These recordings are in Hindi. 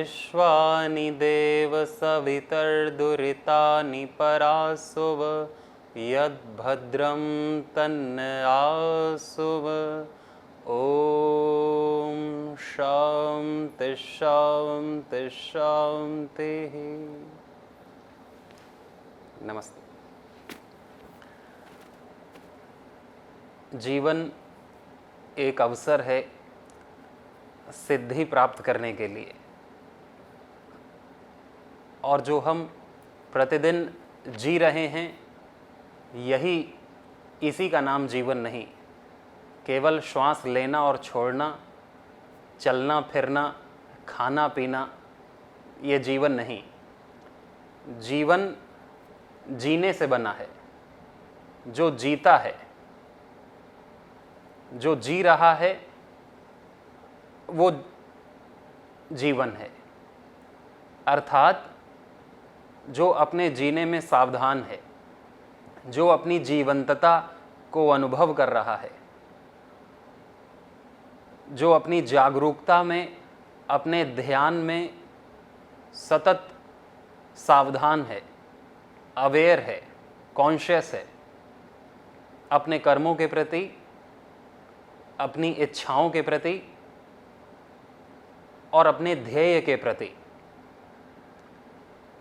विश्वानि देव सवितर्दुरितानि परासुव यद्भद्रं तन्न आसुव। ओम शांति शांति शांति। नमस्ते। जीवन एक अवसर है सिद्धि प्राप्त करने के लिए, और जो हम प्रतिदिन जी रहे हैं इसी का नाम जीवन नहीं। केवल श्वास लेना और छोड़ना, चलना फिरना, खाना पीना, ये जीवन नहीं। जीवन जीने से बना है। जो जीता है, जो जी रहा है, वो जीवन है। अर्थात जो अपने जीने में सावधान है, जो अपनी जीवंतता को अनुभव कर रहा है, जो अपनी जागरूकता में, अपने ध्यान में सतत सावधान है, अवेयर है, कॉन्शियस है, अपने कर्मों के प्रति, अपनी इच्छाओं के प्रति और अपने ध्येय के प्रति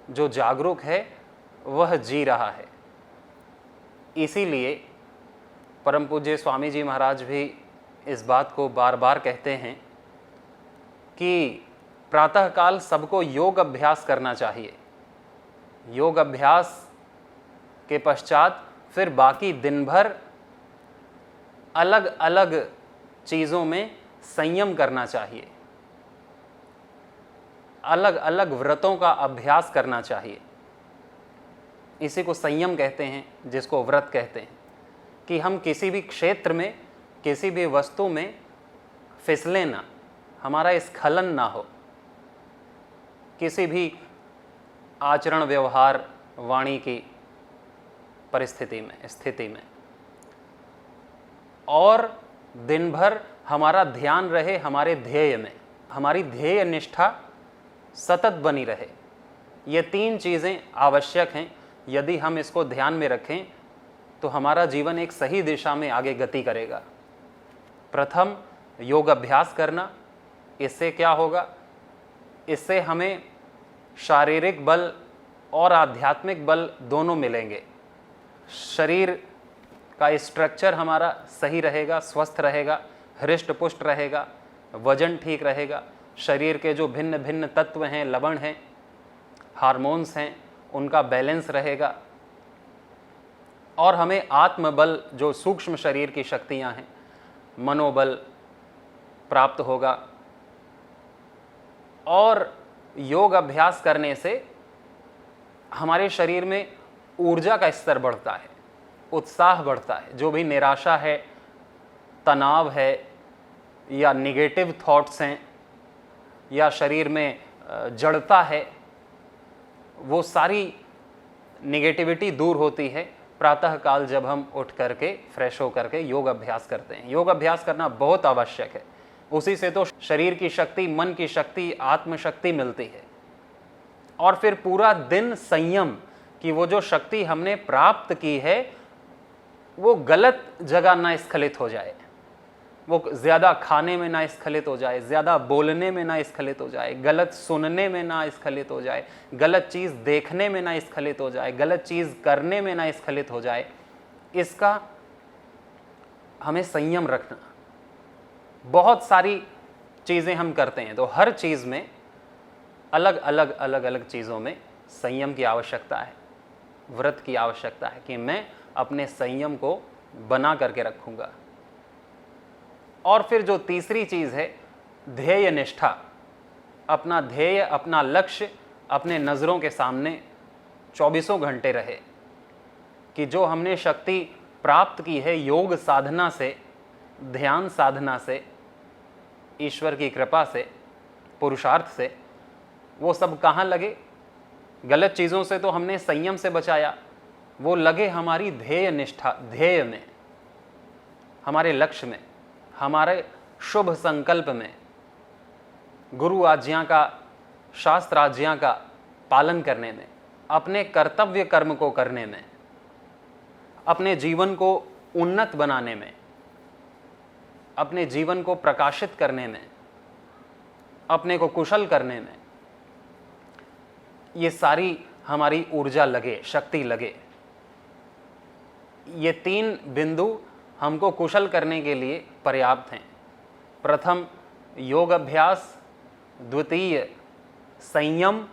जो जागरूक है, वह जी रहा है। इसीलिए परम पूज्य स्वामी जी महाराज भी इस बात को बार बार कहते हैं कि प्रातःकाल सबको योग अभ्यास करना चाहिए। योग अभ्यास के पश्चात फिर बाकी दिन भर अलग अलग चीज़ों में संयम करना चाहिए, अलग अलग व्रतों का अभ्यास करना चाहिए। इसी को संयम कहते हैं, जिसको व्रत कहते हैं। कि हम किसी भी क्षेत्र में, किसी भी वस्तु में फिसलें ना, हमारा स्खलन ना हो, किसी भी आचरण व्यवहार वाणी की परिस्थिति में, स्थिति में, और दिन भर हमारा ध्यान रहे हमारे ध्येय में, हमारी ध्येय निष्ठा सतत बनी रहे। ये तीन चीज़ें आवश्यक हैं। यदि हम इसको ध्यान में रखें तो हमारा जीवन एक सही दिशा में आगे गति करेगा। प्रथम, योग अभ्यास करना। इससे क्या होगा? इससे हमें शारीरिक बल और आध्यात्मिक बल दोनों मिलेंगे। शरीर का स्ट्रक्चर हमारा सही रहेगा, स्वस्थ रहेगा, हृष्ट पुष्ट रहेगा, वजन ठीक रहेगा। शरीर के जो भिन्न भिन्न तत्व हैं, लवण हैं, हार्मोन्स हैं, उनका बैलेंस रहेगा। और हमें आत्मबल, जो सूक्ष्म शरीर की शक्तियां हैं, मनोबल प्राप्त होगा। और योग अभ्यास करने से हमारे शरीर में ऊर्जा का स्तर बढ़ता है, उत्साह बढ़ता है। जो भी निराशा है, तनाव है, या निगेटिव थॉट्स हैं, या शरीर में जड़ता है, वो सारी निगेटिविटी दूर होती है प्रातःकाल जब हम उठ करके फ्रेश हो करके योग अभ्यास करते हैं। योग अभ्यास करना बहुत आवश्यक है। उसी से तो शरीर की शक्ति, मन की शक्ति, आत्मशक्ति मिलती है। और फिर पूरा दिन संयम कि वो जो शक्ति हमने प्राप्त की है वो गलत जगह ना स्खलित हो जाए, वो ज़्यादा खाने में ना स्खलित हो जाए, ज़्यादा बोलने में ना स्खलित हो जाए, गलत सुनने में ना स्खलित हो जाए, गलत चीज़ देखने में ना स्खलित हो जाए, गलत चीज़ करने में ना स्खलित हो जाए। इसका हमें संयम रखना। बहुत सारी चीज़ें हम करते हैं, तो हर चीज़ में अलग अलग चीज़ों में संयम की आवश्यकता है, व्रत की आवश्यकता है कि मैं अपने संयम को बना करके रखूँगा। और फिर जो तीसरी चीज़ है, ध्येय निष्ठा। अपना ध्येय, अपना लक्ष्य अपने नज़रों के सामने 24 घंटे रहे कि जो हमने शक्ति प्राप्त की है योग साधना से, ध्यान साधना से, ईश्वर की कृपा से, पुरुषार्थ से, वो सब कहाँ लगे? गलत चीज़ों से तो हमने संयम से बचाया, वो लगे हमारी ध्येय निष्ठा, ध्येय में, हमारे लक्ष्य में, हमारे शुभ संकल्प में, गुरु आज्ञा का शास्त्र आज्ञा का पालन करने में, अपने कर्तव्य कर्म को करने में, अपने जीवन को उन्नत बनाने में, अपने जीवन को प्रकाशित करने में, अपने को कुशल करने में, ये सारी हमारी ऊर्जा लगे, शक्ति लगे। ये 3 बिंदु हमको कुशल करने के लिए पर्याप्त हैं। प्रथम योग अभ्यास, द्वितीय संयम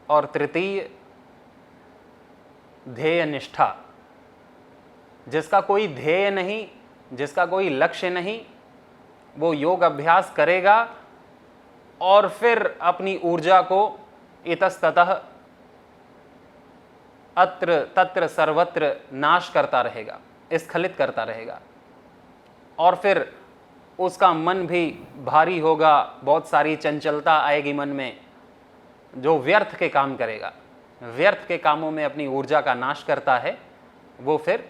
और तृतीय ध्येय निष्ठा। जिसका कोई ध्येय नहीं, जिसका कोई लक्ष्य नहीं, वो योग अभ्यास करेगा और फिर अपनी ऊर्जा को इतस्ततः अत्र तत्र सर्वत्र नाश करता रहेगा, स्खलित करता रहेगा, और फिर उसका मन भी भारी होगा, बहुत सारी चंचलता आएगी मन में, जो व्यर्थ के काम करेगा, व्यर्थ के कामों में अपनी ऊर्जा का नाश करता है, वो फिर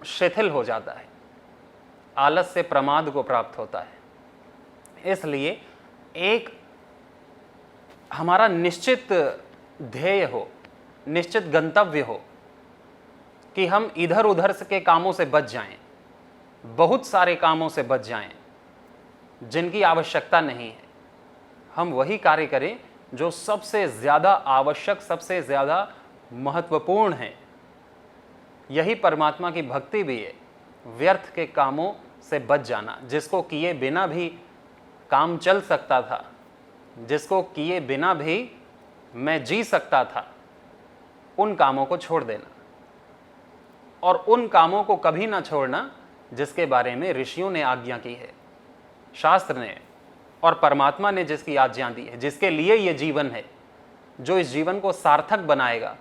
शिथिल हो जाता है, आलस्य प्रमाद को प्राप्त होता है। इसलिए एक हमारा निश्चित ध्येय हो, निश्चित गंतव्य हो कि हम इधर उधर के कामों से बच जाएं, बहुत सारे कामों से बच जाएं जिनकी आवश्यकता नहीं है। हम वही कार्य करें जो सबसे ज़्यादा आवश्यक, सबसे ज़्यादा महत्वपूर्ण है। यही परमात्मा की भक्ति भी है, व्यर्थ के कामों से बच जाना। जिसको किए बिना भी काम चल सकता था, जिसको किए बिना भी मैं जी सकता था, उन कामों को छोड़ देना, और उन कामों को कभी ना छोड़ना जिसके बारे में ऋषियों ने आज्ञा की है, शास्त्र ने और परमात्मा ने जिसकी आज्ञा दी है, जिसके लिए ये जीवन है, जो इस जीवन को सार्थक बनाएगा,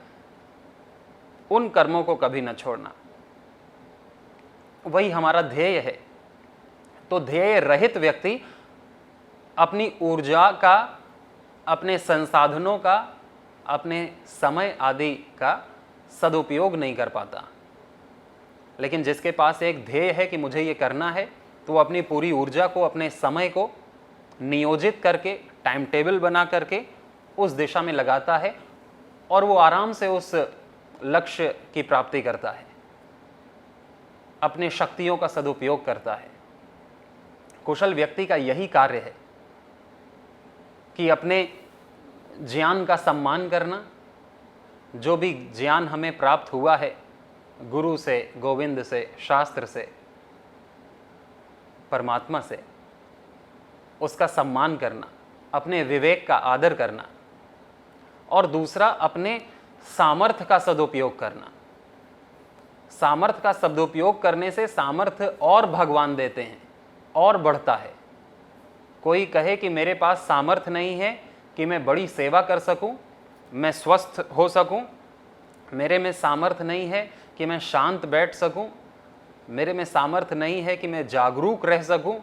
उन कर्मों को कभी ना छोड़ना। वही हमारा ध्येय है। तो ध्येय रहित व्यक्ति अपनी ऊर्जा का, अपने संसाधनों का, अपने समय आदि का सदुपयोग नहीं कर पाता। लेकिन जिसके पास एक ध्येय है कि मुझे ये करना है, तो वो अपनी पूरी ऊर्जा को, अपने समय को नियोजित करके, टाइम टेबल बना करके उस दिशा में लगाता है, और वो आराम से उस लक्ष्य की प्राप्ति करता है, अपने शक्तियों का सदुपयोग करता है। कुशल व्यक्ति का यही कार्य है कि अपने ज्ञान का सम्मान करना, जो भी ज्ञान हमें प्राप्त हुआ है गुरु से, गोविंद से, शास्त्र से, परमात्मा से, उसका सम्मान करना, अपने विवेक का आदर करना, और दूसरा अपने सामर्थ्य का सदुपयोग करना। सामर्थ्य का सदुपयोग करने से सामर्थ्य और भगवान देते हैं और बढ़ता है। कोई कहे कि मेरे पास सामर्थ्य नहीं है कि मैं बड़ी सेवा कर सकूं, मैं स्वस्थ हो सकूं, मेरे में सामर्थ्य नहीं है कि मैं शांत बैठ सकूं, मेरे में सामर्थ्य नहीं है कि मैं जागरूक रह सकूं,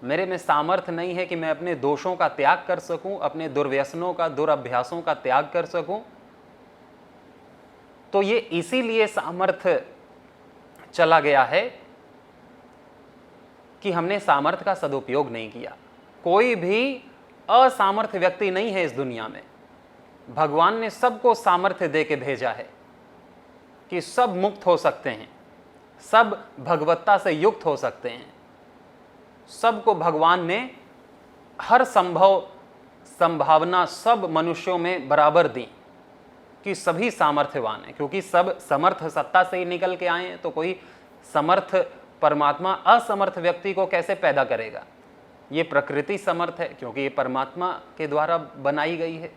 मेरे में सामर्थ्य नहीं है कि मैं अपने दोषों का त्याग कर सकूं, अपने दुर्व्यसनों का, दुरअभ्यासों का त्याग कर सकूं। तो ये इसीलिए सामर्थ्य चला गया है कि हमने सामर्थ्य का सदुपयोग नहीं किया। कोई भी असामर्थ्य व्यक्ति नहीं है इस दुनिया में। भगवान ने सबको सामर्थ्य दे के भेजा है कि सब मुक्त हो सकते हैं, सब भगवत्ता से युक्त हो सकते हैं। सबको भगवान ने हर संभव संभावना सब मनुष्यों में बराबर दी कि सभी सामर्थ्यवान हैं, क्योंकि सब समर्थ सत्ता से ही निकल के आए हैं। तो कोई समर्थ परमात्मा असमर्थ व्यक्ति को कैसे पैदा करेगा? ये प्रकृति समर्थ है, क्योंकि ये परमात्मा के द्वारा बनाई गई है।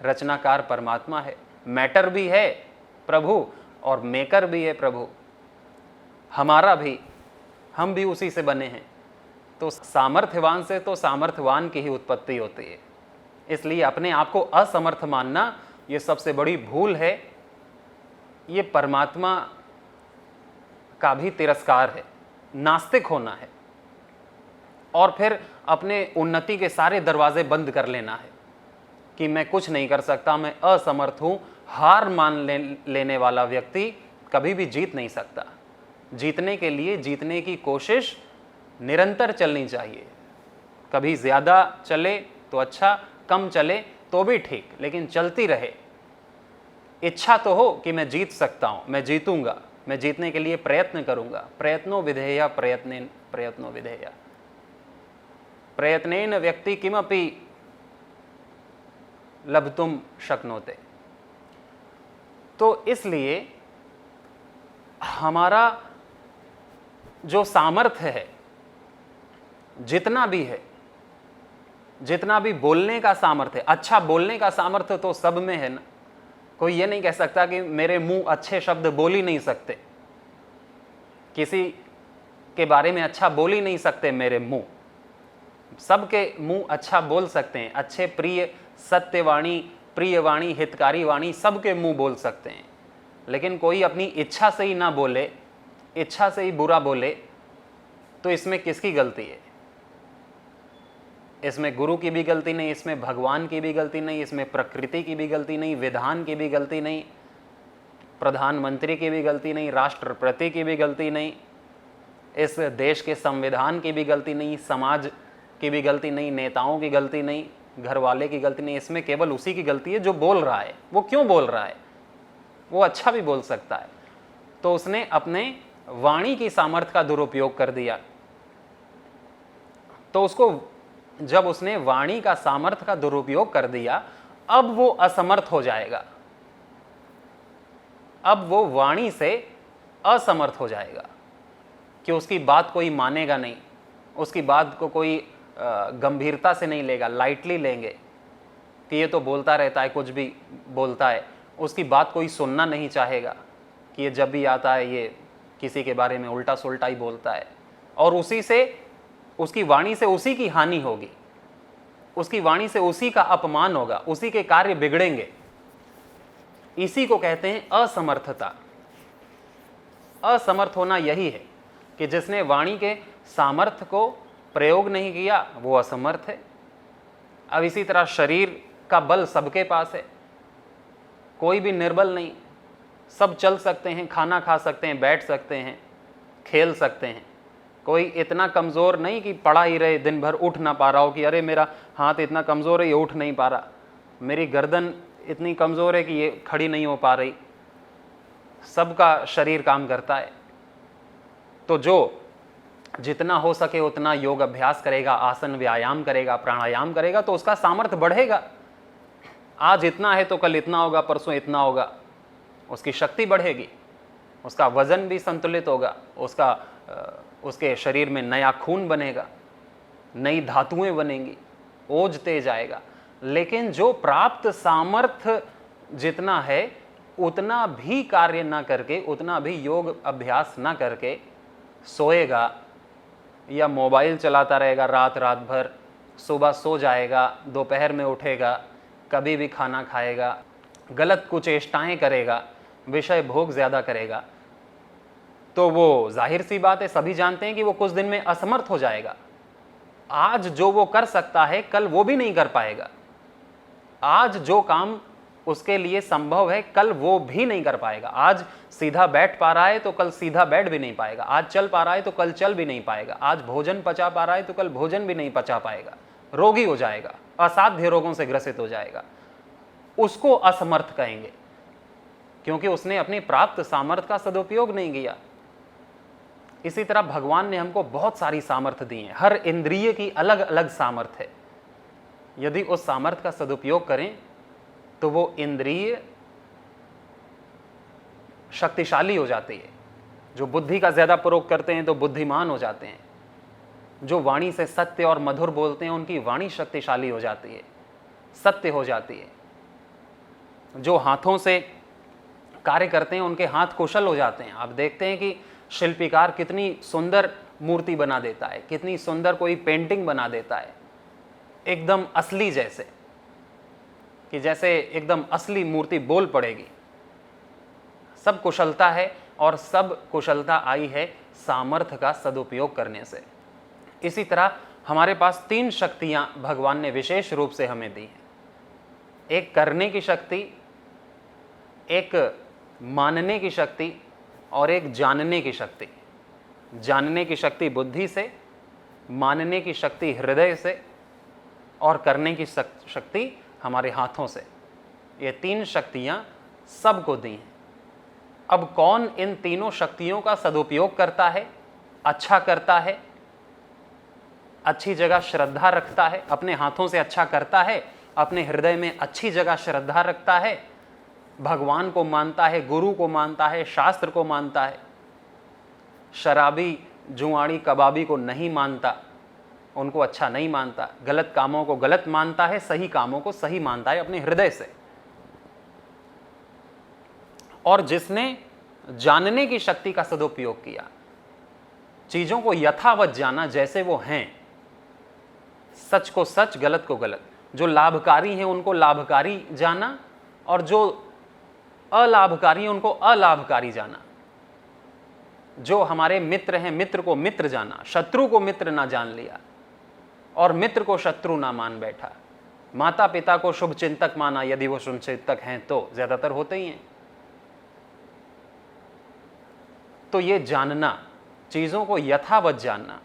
रचनाकार परमात्मा है, मैटर भी है प्रभु और मेकर भी है प्रभु। हमारा भी, हम भी उसी से बने हैं। तो सामर्थ्यवान से तो सामर्थ्यवान की ही उत्पत्ति होती है। इसलिए अपने आप को असमर्थ मानना ये सबसे बड़ी भूल है। ये परमात्मा का भी तिरस्कार है, नास्तिक होना है, और फिर अपने उन्नति के सारे दरवाजे बंद कर लेना है कि मैं कुछ नहीं कर सकता, मैं असमर्थ हूं। हार मान लेने वाला व्यक्ति कभी भी जीत नहीं सकता। जीतने के लिए जीतने की कोशिश निरंतर चलनी चाहिए। कभी ज़्यादा चले तो अच्छा, कम चले तो भी ठीक, लेकिन चलती रहे। इच्छा तो हो कि मैं जीत सकता हूं, मैं जीतूंगा, मैं जीतने के लिए प्रयत्न करूंगा। प्रयत्नो विधेय प्रयत्नो विधेय, प्रयत्नेन व्यक्ति किमपि लब्धुम शक्नोते। तो इसलिए हमारा जो सामर्थ्य है, जितना भी है, जितना भी बोलने का सामर्थ्य है, अच्छा बोलने का सामर्थ्य तो सब में है ना। कोई ये नहीं कह सकता कि मेरे मुंह अच्छे शब्द बोल ही नहीं सकते, किसी के बारे में अच्छा बोल ही नहीं सकते मेरे मुंह। सबके मुंह अच्छा बोल सकते हैं, अच्छे प्रिय सत्यवाणी, प्रियवाणी, हितकारी वाणी सबके मुंह बोल सकते हैं। लेकिन कोई अपनी इच्छा से ही ना बोले, इच्छा से ही बुरा बोले, तो इसमें किसकी गलती है? इसमें गुरु की भी गलती नहीं, इसमें भगवान की भी गलती नहीं, इसमें प्रकृति की भी गलती नहीं, विधान की भी गलती नहीं, प्रधानमंत्री की भी गलती नहीं, राष्ट्रपति की भी गलती नहीं, इस देश के संविधान की भी गलती नहीं, समाज की भी गलती नहीं, नेताओं की गलती नहीं, घर वाले की गलती नहीं। इसमें केवल उसी की गलती है जो बोल रहा है। वो क्यों बोल रहा है? वो अच्छा भी बोल सकता है, तो उसने अपने वाणी की सामर्थ्य का दुरुपयोग कर दिया। तो उसको, जब उसने वाणी का सामर्थ्य का दुरुपयोग कर दिया, अब वो असमर्थ हो जाएगा। अब वो वाणी से असमर्थ हो जाएगा कि उसकी बात कोई मानेगा नहीं, उसकी बात को कोई गंभीरता से नहीं लेगा, लाइटली लेंगे कि ये तो बोलता रहता है, कुछ भी बोलता है। उसकी बात कोई सुनना नहीं चाहेगा कि ये जब भी आता है ये किसी के बारे में उल्टा सुल्टा ही बोलता है, और उसी से, उसकी वाणी से उसी की हानि होगी, उसकी वाणी से उसी का अपमान होगा, उसी के कार्य बिगड़ेंगे। इसी को कहते हैं असमर्थता। असमर्थ होना यही है कि जिसने वाणी के सामर्थ्य को प्रयोग नहीं किया वो असमर्थ है। अब इसी तरह शरीर का बल सबके पास है, कोई भी निर्बल नहीं, सब चल सकते हैं, खाना खा सकते हैं, बैठ सकते हैं, खेल सकते हैं। कोई इतना कमज़ोर नहीं कि पड़ा ही रहे दिन भर, उठ ना पा रहा हो कि अरे मेरा हाथ इतना कमज़ोर है ये उठ नहीं पा रहा, मेरी गर्दन इतनी कमज़ोर है कि ये खड़ी नहीं हो पा रही। सबका शरीर काम करता है। तो जो जितना हो सके उतना योग अभ्यास करेगा, आसन व्यायाम करेगा, प्राणायाम करेगा, तो उसका सामर्थ्य बढ़ेगा। आज इतना है तो कल इतना होगा, परसों इतना होगा, उसकी शक्ति बढ़ेगी, उसका वजन भी संतुलित होगा, उसके शरीर में नया खून बनेगा, नई धातुएं बनेंगी, ओज तेज आएगा। लेकिन जो प्राप्त सामर्थ्य जितना है उतना भी कार्य ना करके, उतना भी योग अभ्यास ना करके सोएगा या मोबाइल चलाता रहेगा रात भर, सुबह सो जाएगा, दोपहर में उठेगा, कभी भी खाना खाएगा, गलत कुचेष्टाएं करेगा, विषय भोग ज़्यादा करेगा, तो वो जाहिर सी बात है, सभी जानते हैं कि वो कुछ दिन में असमर्थ हो जाएगा। आज जो वो कर सकता है कल वो भी नहीं कर पाएगा। आज जो काम उसके लिए संभव है कल वो भी नहीं कर पाएगा। आज सीधा बैठ पा रहा है तो कल सीधा बैठ भी नहीं पाएगा। आज चल पा रहा है तो कल चल भी नहीं पाएगा। आज भोजन पचा पा रहा है तो कल भोजन भी नहीं पचा पाएगा। रोगी हो जाएगा, असाध्य रोगों से ग्रसित हो जाएगा। उसको असमर्थ कहेंगे क्योंकि उसने अपनी प्राप्त सामर्थ्य का सदुपयोग नहीं किया। इसी तरह भगवान ने हमको बहुत सारी सामर्थ्य दी है, हर इंद्रिय की अलग अलग सामर्थ्य है। यदि उस सामर्थ्य का सदुपयोग करें तो वो इंद्रिय शक्तिशाली हो जाती है। जो बुद्धि का ज्यादा प्रयोग करते हैं तो बुद्धिमान हो जाते हैं। जो वाणी से सत्य और मधुर बोलते हैं उनकी वाणी शक्तिशाली हो जाती है, सत्य हो जाती है। जो हाथों से कार्य करते हैं उनके हाथ कुशल हो जाते हैं। आप देखते हैं कि शिल्पीकार कितनी सुंदर मूर्ति बना देता है, कितनी सुंदर कोई पेंटिंग बना देता है, एकदम असली जैसे, कि जैसे एकदम असली मूर्ति बोल पड़ेगी। सब कुशलता है और सब कुशलता आई है सामर्थ्य का सदुपयोग करने से। इसी तरह हमारे पास 3 शक्तियां भगवान ने विशेष रूप से हमें दी हैं। एक करने की शक्ति, एक मानने की शक्ति और एक जानने की शक्ति। जानने की शक्ति बुद्धि से, मानने की शक्ति हृदय से और करने की शक्ति हमारे हाथों से। ये 3 शक्तियां सबको दी हैं। अब कौन इन तीनों शक्तियों का सदुपयोग करता है, अच्छा करता है, अच्छी जगह श्रद्धा रखता है, अपने हाथों से अच्छा करता है, अपने हृदय में अच्छी जगह श्रद्धा रखता है, भगवान को मानता है, गुरु को मानता है, शास्त्र को मानता है, शराबी जुआड़ी कबाबी को नहीं मानता, उनको अच्छा नहीं मानता, गलत कामों को गलत मानता है, सही कामों को सही मानता है अपने हृदय से। और जिसने जानने की शक्ति का सदुपयोग किया, चीजों को यथावत जाना जैसे वो हैं, सच को सच, गलत को गलत, जो लाभकारी हैं उनको लाभकारी जाना और जो अलाभकारी हैं उनको अलाभकारी जाना, जो हमारे मित्र हैं मित्र को मित्र जाना, शत्रु को मित्र ना जान लिया और मित्र को शत्रु ना मान बैठा, माता पिता को शुभ चिंतक माना यदि वो शुभ चिंतक हैं तो, ज्यादातर होते ही हैं। तो ये जानना, चीजों को यथावत जानना,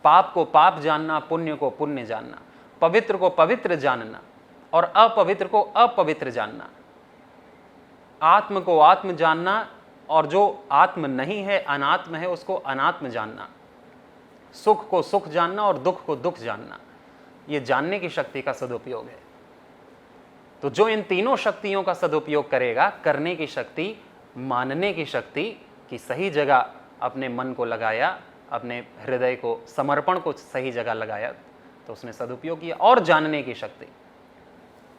पाप को पाप जानना, पुण्य को पुण्य जानना, पवित्र को पवित्र जानना और अपवित्र को अपवित्र जानना, आत्म को आत्म जानना और जो आत्म नहीं है अनात्म है उसको अनात्म जानना, सुख को सुख जानना और दुख को दुख जानना, ये जानने की शक्ति का सदुपयोग है। तो जो इन तीनों शक्तियों का सदुपयोग करेगा, करने की शक्ति, मानने की शक्ति कि सही जगह अपने मन को लगाया, अपने हृदय को, समर्पण को सही जगह लगाया, तो उसने सदुपयोग किया, और जानने की शक्ति।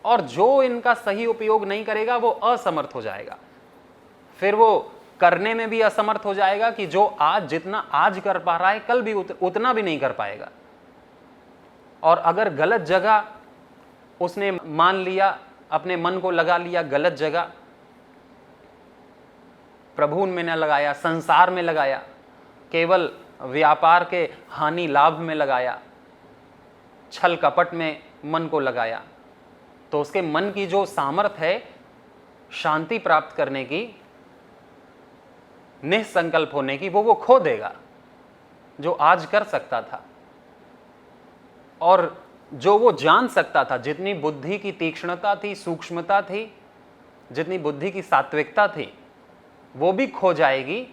और जो इनका सही उपयोग नहीं करेगा वो असमर्थ हो जाएगा, फिर वो करने में भी असमर्थ हो जाएगा कि जो आज जितना आज कर पा रहा है कल भी उतना भी नहीं कर पाएगा। और अगर गलत जगह उसने मान लिया, अपने मन को लगा लिया गलत जगह, प्रभु में न लगाया, संसार में लगाया, केवल व्यापार के हानि लाभ में लगाया, छल कपट में मन को लगाया, तो उसके मन की जो सामर्थ्य है शांति प्राप्त करने की, निसंकल्प होने की, वो खो देगा जो आज कर सकता था। और जो वो जान सकता था, जितनी बुद्धि की तीक्ष्णता थी, सूक्ष्मता थी, जितनी बुद्धि की सात्विकता थी, वो भी खो जाएगी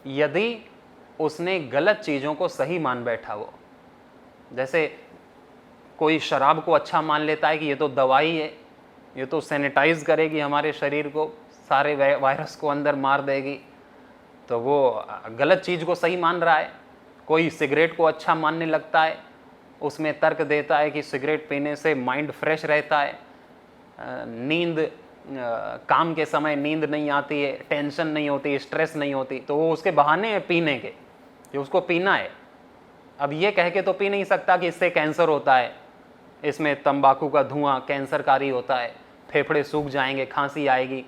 यदि उसने गलत चीजों को सही मान बैठा। वो जैसे कोई शराब को अच्छा मान लेता है कि ये तो दवाई है, ये तो सैनिटाइज करेगी हमारे शरीर को, सारे वायरस को अंदर मार देगी, तो वो गलत चीज को सही मान रहा है। कोई सिगरेट को अच्छा मानने लगता है, उसमें तर्क देता है कि सिगरेट पीने से माइंड फ्रेश रहता है, नींद, काम के समय नींद नहीं आती है, टेंशन नहीं होती, स्ट्रेस नहीं होती, तो वो उसके बहाने हैं पीने के कि उसको पीना है। अब ये कह के तो पी नहीं सकता कि इससे कैंसर होता है, इसमें तंबाकू का धुआं कैंसरकारी होता है, फेफड़े सूख जाएंगे, खांसी आएगी,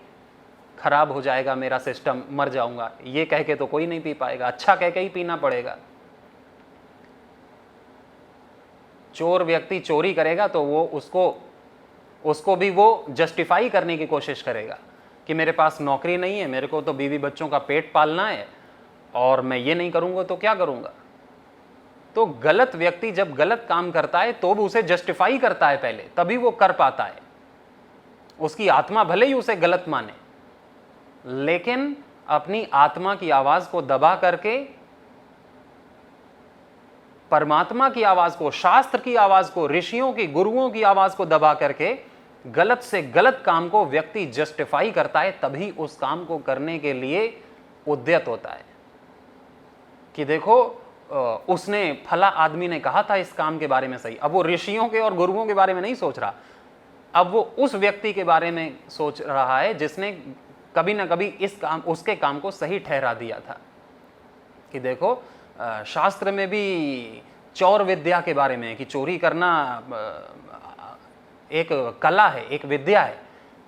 खराब हो जाएगा मेरा सिस्टम, मर जाऊंगा, ये कह के तो कोई नहीं पी पाएगा, अच्छा कह के ही पीना पड़ेगा। चोर व्यक्ति चोरी करेगा तो वो उसको भी वो जस्टिफाई करने की कोशिश करेगा कि मेरे पास नौकरी नहीं है, मेरे को तो बीवी बच्चों का पेट पालना है और मैं ये नहीं करूंगा तो क्या करूंगा। तो गलत व्यक्ति जब गलत काम करता है तो भी उसे जस्टिफाई करता है पहले, तभी वो कर पाता है। उसकी आत्मा भले ही उसे गलत माने, लेकिन अपनी आत्मा की आवाज को दबा करके परमात्मा की आवाज को, शास्त्र की आवाज को, ऋषियों की, गुरुओं की आवाज को दबा करके गलत से गलत काम को व्यक्ति जस्टिफाई करता है, तभी उस काम को करने के लिए उद्यत होता है कि देखो उसने, फला आदमी ने कहा था इस काम के बारे में सही। अब वो ऋषियों के और गुरुओं के बारे में नहीं सोच रहा, अब वो उस व्यक्ति के बारे में सोच रहा है जिसने कभी ना कभी इस काम, उसके काम को सही ठहरा दिया था। कि देखो शास्त्र में भी चौर विद्या के बारे में है कि चोरी करना एक कला है, एक विद्या है,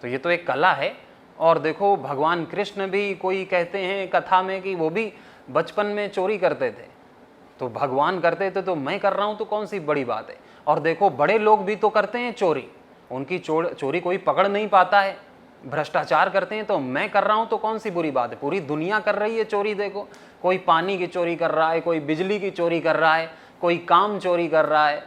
तो ये तो एक कला है। और देखो भगवान कृष्ण भी, कोई कहते हैं कथा में कि वो भी बचपन में चोरी करते थे, तो भगवान करते थे तो मैं कर रहा हूं तो कौन सी बड़ी बात है। और देखो बड़े लोग भी तो करते हैं चोरी, उनकी चोरी कोई पकड़ नहीं पाता है, भ्रष्टाचार करते हैं, तो मैं कर रहा हूं तो कौन सी बुरी बात है। पूरी दुनिया कर रही है चोरी, देखो कोई पानी की चोरी कर रहा है, कोई बिजली की चोरी कर रहा है, कोई काम चोरी कर रहा है,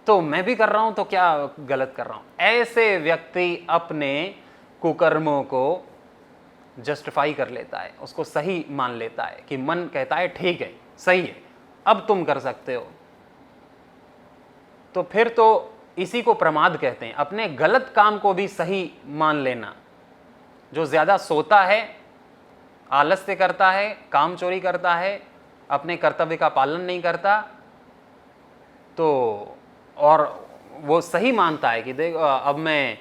तो मैं भी कर रहा हूं तो क्या गलत कर रहा हूं। ऐसे व्यक्ति अपने कुकर्मों को जस्टिफाई कर लेता है, उसको सही मान लेता है कि मन कहता है ठीक है, सही है, अब तुम कर सकते हो। तो फिर तो इसी को प्रमाद कहते हैं, अपने गलत काम को भी सही मान लेना। जो ज्यादा सोता है, आलस्य करता है, काम चोरी करता है, अपने कर्तव्य का पालन नहीं करता, तो और वो सही मानता है कि देख अब मैं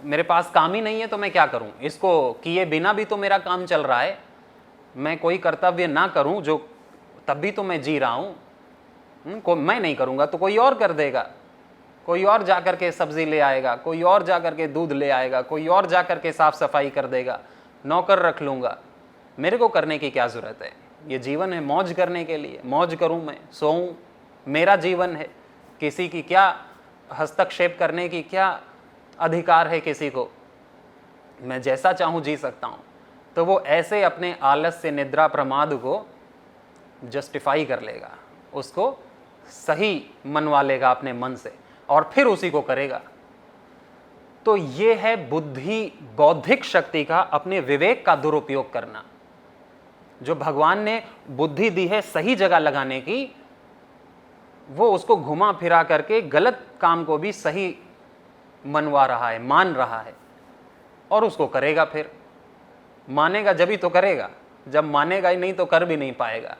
मेरे पास काम ही नहीं है तो मैं क्या करूं, इसको किए बिना भी तो मेरा काम चल रहा है, मैं कोई कर्तव्य ना करूं जो तब भी तो मैं जी रहा हूं, मैं नहीं करूंगा तो कोई और कर देगा, कोई और जाकर के सब्जी ले आएगा, कोई और जाकर के दूध ले आएगा, कोई और जाकर के साफ सफाई कर देगा, नौकर रख लूंगा, मेरे को करने की क्या जरूरत है। ये जीवन है मौज करने के लिए, मौज करूं, मैं सोऊं, मेरा जीवन है, किसी की क्या हस्तक्षेप करने की क्या अधिकार है किसी को, मैं जैसा चाहूं जी सकता हूं। तो वो ऐसे अपने आलस्य, निद्रा, प्रमाद को जस्टिफाई कर लेगा, उसको सही मनवा लेगा अपने मन से और फिर उसी को करेगा। तो ये है बुद्धि, बौद्धिक शक्ति का अपने विवेक का दुरुपयोग करना। जो भगवान ने बुद्धि दी है सही जगह लगाने की, वो उसको घुमा फिरा करके गलत काम को भी सही मनवा रहा है, मान रहा है और उसको करेगा। फिर मानेगा जब ही तो करेगा, जब मानेगा ही नहीं तो कर भी नहीं पाएगा।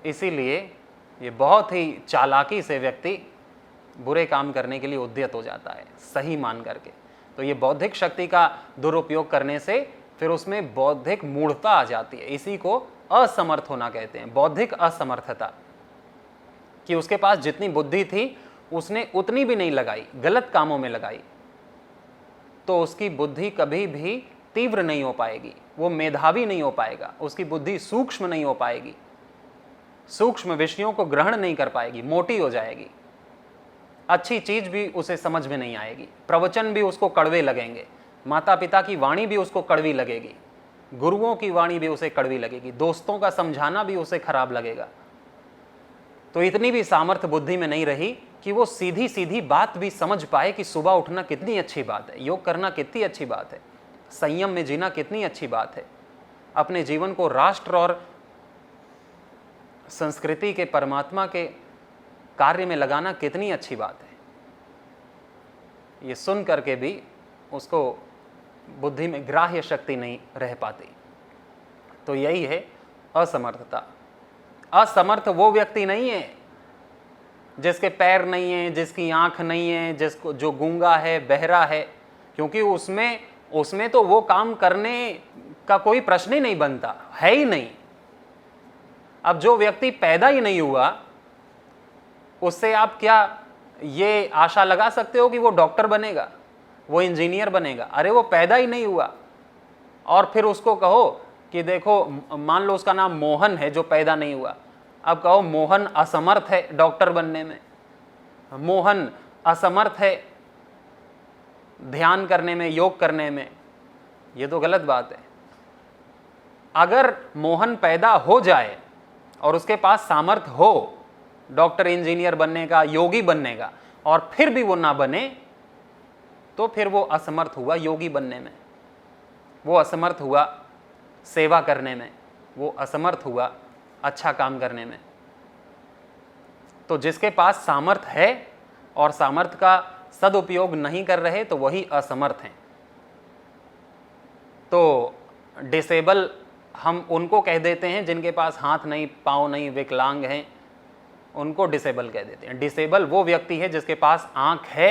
इसीलिए ये बहुत ही चालाकी से व्यक्ति बुरे काम करने के लिए उद्यत हो जाता है सही मान करके। तो ये बौद्धिक शक्ति का दुरुपयोग करने से फिर उसमें बौद्धिक मूढ़ता आ जाती है। इसी को असमर्थ होना कहते हैं, बौद्धिक असमर्थता, कि उसके पास जितनी बुद्धि थी उसने उतनी भी नहीं लगाई, गलत कामों में लगाई, तो उसकी बुद्धि कभी भी तीव्र नहीं हो पाएगी, वो मेधावी नहीं हो पाएगा, उसकी बुद्धि सूक्ष्म नहीं हो पाएगी, सूक्ष्म विषयों को ग्रहण नहीं कर पाएगी, मोटी हो जाएगी, अच्छी चीज भी उसे समझ में नहीं आएगी, प्रवचन भी उसको कड़वे लगेंगे, माता पिता की वाणी भी उसको कड़वी लगेगी, गुरुओं की वाणी भी उसे कड़वी लगेगी, दोस्तों का समझाना भी उसे खराब लगेगा। तो इतनी भी सामर्थ्य बुद्धि में नहीं रही कि वो सीधी सीधी बात भी समझ पाए कि सुबह उठना कितनी अच्छी बात है, योग करना कितनी अच्छी बात है, संयम में जीना कितनी अच्छी बात है, अपने जीवन को राष्ट्र और संस्कृति के, परमात्मा के कार्य में लगाना कितनी अच्छी बात है। ये सुन करके भी उसको बुद्धि में ग्राह्य शक्ति नहीं रह पाती। तो यही है असमर्थता। असमर्थ वो व्यक्ति नहीं है जिसके पैर नहीं है, जिसकी आंख नहीं है, जिसको जो गूंगा है, बहरा है, क्योंकि उसमें तो वो काम करने का कोई प्रश्न ही नहीं बनता, है ही नहीं। अब जो व्यक्ति पैदा ही नहीं हुआ, उससे आप क्या ये आशा लगा सकते हो कि वो डॉक्टर बनेगा, वो इंजीनियर बनेगा? अरे वो पैदा ही नहीं हुआ। और फिर उसको कहो कि देखो, मान लो उसका नाम मोहन है जो पैदा नहीं हुआ, अब कहो मोहन असमर्थ है डॉक्टर बनने में, मोहन असमर्थ है ध्यान करने में, योग करने में, ये तो गलत बात है। अगर मोहन पैदा हो जाए और उसके पास सामर्थ्य हो डॉक्टर, इंजीनियर बनने का, योगी बनने का, और फिर भी वो ना बने, तो फिर वो असमर्थ हुआ योगी बनने में, वो असमर्थ हुआ सेवा करने में, वो असमर्थ हुआ अच्छा काम करने में। तो जिसके पास सामर्थ्य है और सामर्थ्य का सदुपयोग नहीं कर रहे, तो वही असमर्थ हैं। तो डिसेबल हम उनको कह देते हैं जिनके पास हाथ नहीं, पाँव नहीं, विकलांग हैं, उनको डिसेबल कह देते हैं। डिसेबल वो व्यक्ति है जिसके पास आंख है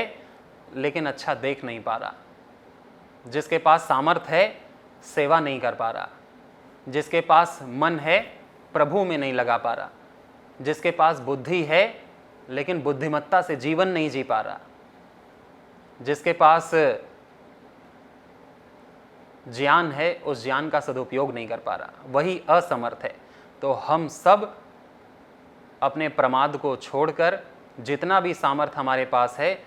लेकिन अच्छा देख नहीं पा रहा, जिसके पास सामर्थ्य है सेवा नहीं कर पा रहा, जिसके पास मन है प्रभु में नहीं लगा पा रहा, जिसके पास बुद्धि है लेकिन बुद्धिमत्ता से जीवन नहीं जी पा रहा, जिसके पास ज्ञान है उस ज्ञान का सदुपयोग नहीं कर पा रहा, वही असमर्थ है। तो हम सब अपने प्रमाद को छोड़कर जितना भी सामर्थ्य हमारे पास है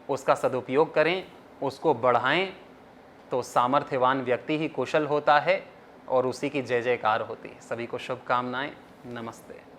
उसका सदुपयोग करें, उसको बढ़ाएं, तो सामर्थ्यवान व्यक्ति ही कुशल होता है और उसी की जय जयकार होती है। सभी को शुभकामनाएं। नमस्ते।